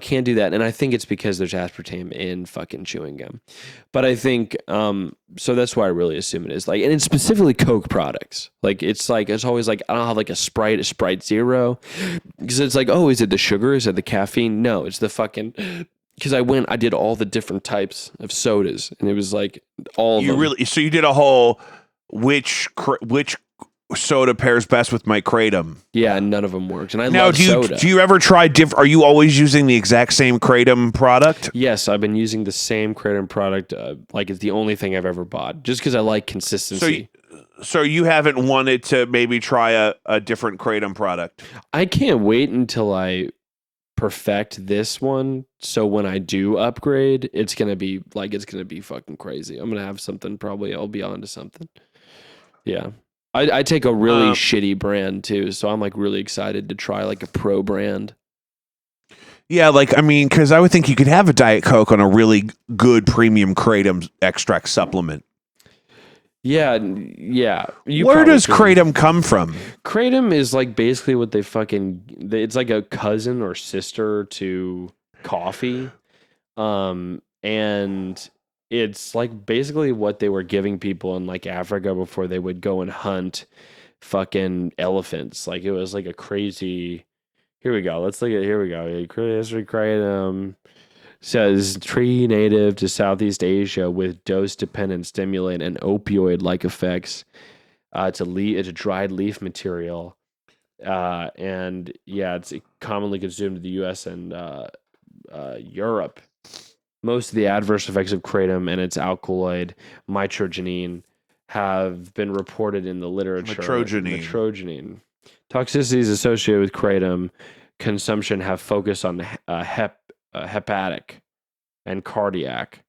can't do that. And I think it's because there's aspartame in fucking chewing gum. But I think, so that's why I really assume it is. Like, and it's specifically Coke products. Like, it's always like, I don't have like a Sprite Zero. Because it's like, oh, is it the sugar? Is it the caffeine? No, it's the fucking... Because I did all the different types of sodas, and it was like all of them.
So you did a whole which soda pairs best with my kratom.
Yeah, none of them worked. And I
Now,
love soda.
do you ever try Are you always using the exact same kratom product?
Yes, I've been using the same kratom product. Like it's the only thing I've ever bought, just because I like consistency.
So you haven't wanted to maybe try a different kratom product?
I can't wait until I perfect this one. So when I do upgrade, it's gonna be fucking crazy. I'm gonna have something. Probably I'll be onto something. Yeah. I take a really shitty brand too, so I'm like really excited to try like a pro brand.
Yeah, like I mean, because I would think you could have a Diet Coke on a really good premium kratom extract supplement.
Yeah.
Where does kratom come from?
Kratom is like basically what it's like a cousin or sister to coffee. And it's like basically what they were giving people in like Africa before they would go and hunt fucking elephants. Like it was like a crazy. Here we go. Here we go. History kratom says tree native to Southeast Asia with dose-dependent stimulant and opioid-like effects. It's a dried leaf material, and yeah, it's commonly consumed in the U.S. and Europe. Most of the adverse effects of kratom and its alkaloid mitragynine have been reported in the literature. Mitragynine. Toxicities associated with kratom consumption have focused on hepatic and cardiac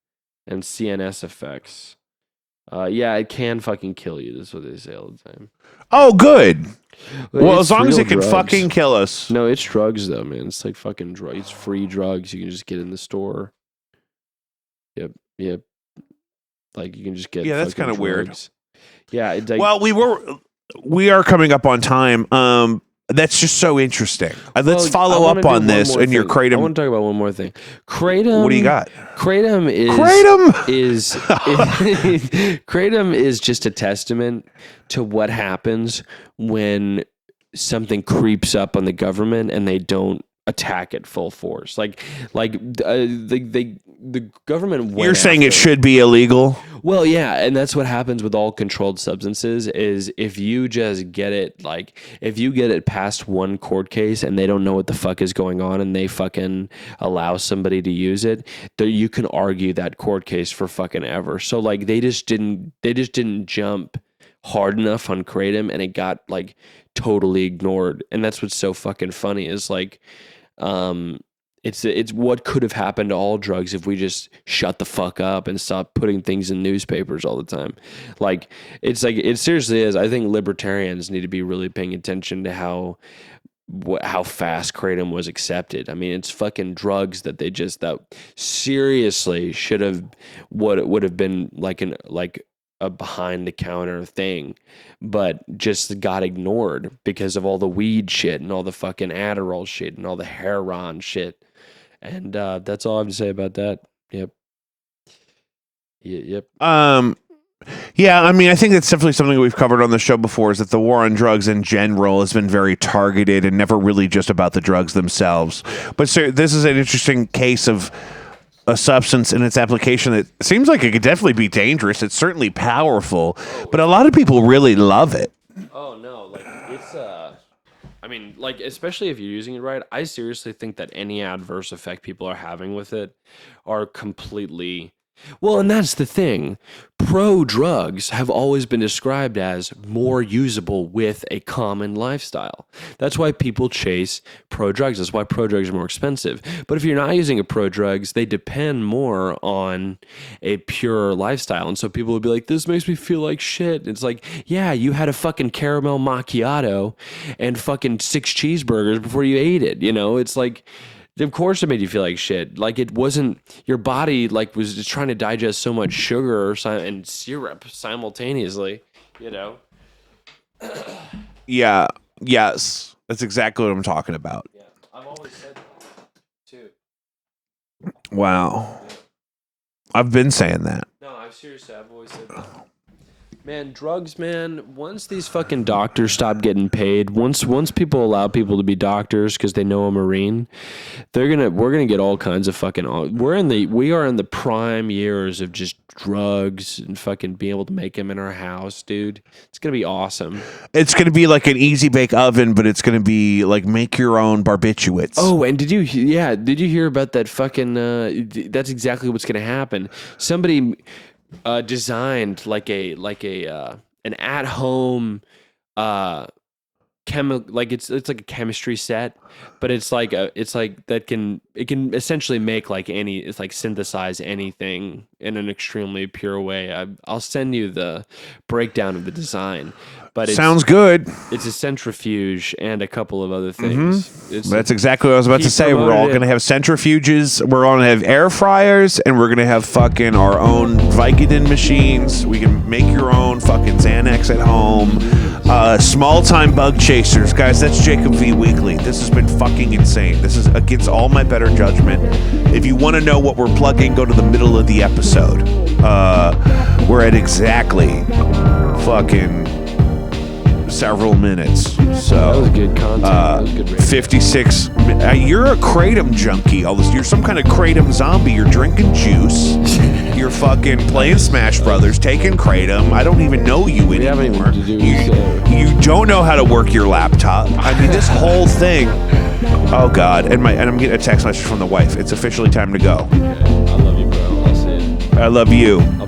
and CNS effects. Yeah, it can fucking kill you. That's what they say all the time.
Oh, good. Well,
It's
as long as it can
drugs.
fucking kill us.
No, it's drugs though, man. It's like fucking drugs. It's free drugs. You can just get in the store. Yep. Like you can just get.
Yeah, that's kind of weird.
Yeah. It's like,
Well, we are coming up on time. That's just so interesting. Let's follow up on this and your kratom.
I want to talk about one more thing. Kratom.
What do you got?
Kratom is just a testament to what happens when something creeps up on the government and they don't attack it full force. The government.
You're saying it should be illegal?
Well, yeah, and that's what happens with all controlled substances is if you just get it, like, if you get it past one court case and they don't know what the fuck is going on and they fucking allow somebody to use it, you can argue that court case for fucking ever. So, like, they just didn't jump hard enough on kratom and it got, like, totally ignored. And that's what's so fucking funny is, like, it's what could have happened to all drugs if we just shut the fuck up and stop putting things in newspapers all the time. It seriously is. I think libertarians need to be really paying attention to how fast kratom was accepted. I mean, it's fucking drugs that that seriously should have would have been like a behind the counter thing, but just got ignored because of all the weed shit and all the fucking Adderall shit and all the heroin shit. And that's all I have to say about that. Yep.
Yeah, I mean, I think that's definitely something we've covered on the show before, is that the war on drugs in general has been very targeted and never really just about the drugs themselves. But so this is an interesting case of a substance and its application that seems like it could definitely be dangerous. It's certainly powerful, but a lot of people really love it.
Oh, no. Like, it's, I mean, like, especially if you're using it right, I seriously think that any adverse effect people are having with it are completely... Well, and that's the thing. Pro drugs have always been described as more usable with a common lifestyle. That's why people chase pro drugs. That's why pro drugs are more expensive. But if you're not using a pro drugs, they depend more on a pure lifestyle. And so people would be like, this makes me feel like shit. It's like, yeah, you had a fucking caramel macchiato and fucking 6 cheeseburgers before you ate it. You know, it's like... Of course it made you feel like shit. Like it wasn't, your body like was just trying to digest so much sugar and syrup simultaneously, you know?
Yeah. Yes. That's exactly what I'm talking about.
Yeah. I've always said that too.
Wow. I've been saying that.
No, I've always said that. Man, drugs, man. Once these fucking doctors stop getting paid, once people allow people to be doctors because they know a Marine, we're gonna get all kinds of fucking. We are in the prime years of just drugs and fucking being able to make them in our house, dude. It's gonna be awesome.
It's going to be like an easy bake oven, but it's going to be like make your own barbiturates.
Oh, and did you hear about that fucking? That's exactly what's gonna happen. Somebody designed like an at home it's like a chemistry set, but it's like it can essentially make like it's like synthesize anything in an extremely pure way. I'll send you the breakdown of the design, but
Sounds good.
It's a centrifuge and a couple of other things.
That's exactly what I was about to say. We're all going to have centrifuges. We're all going to have air fryers, and we're going to have fucking our own Vicodin machines. We can make your own fucking Xanax at home. Small time bug chasers. Guys, that's Jacob V Weekly. This has been fucking insane. This is against all my better judgment. If you want to know what we're plugging, go to the middle of the episode. We're at exactly fucking several minutes. So
that was good content. That was good radio.
56. You're a kratom junkie. You're some kind of kratom zombie. You're drinking juice. You're fucking playing Smash Brothers, taking kratom. I don't even know you anymore.
We haven't even to do
you don't know how to work your laptop. I mean, this whole thing. Oh God! And I'm getting a text message from the wife. It's officially time to go.
Okay. I love you, bro. I'll see you.
I love you.
I'll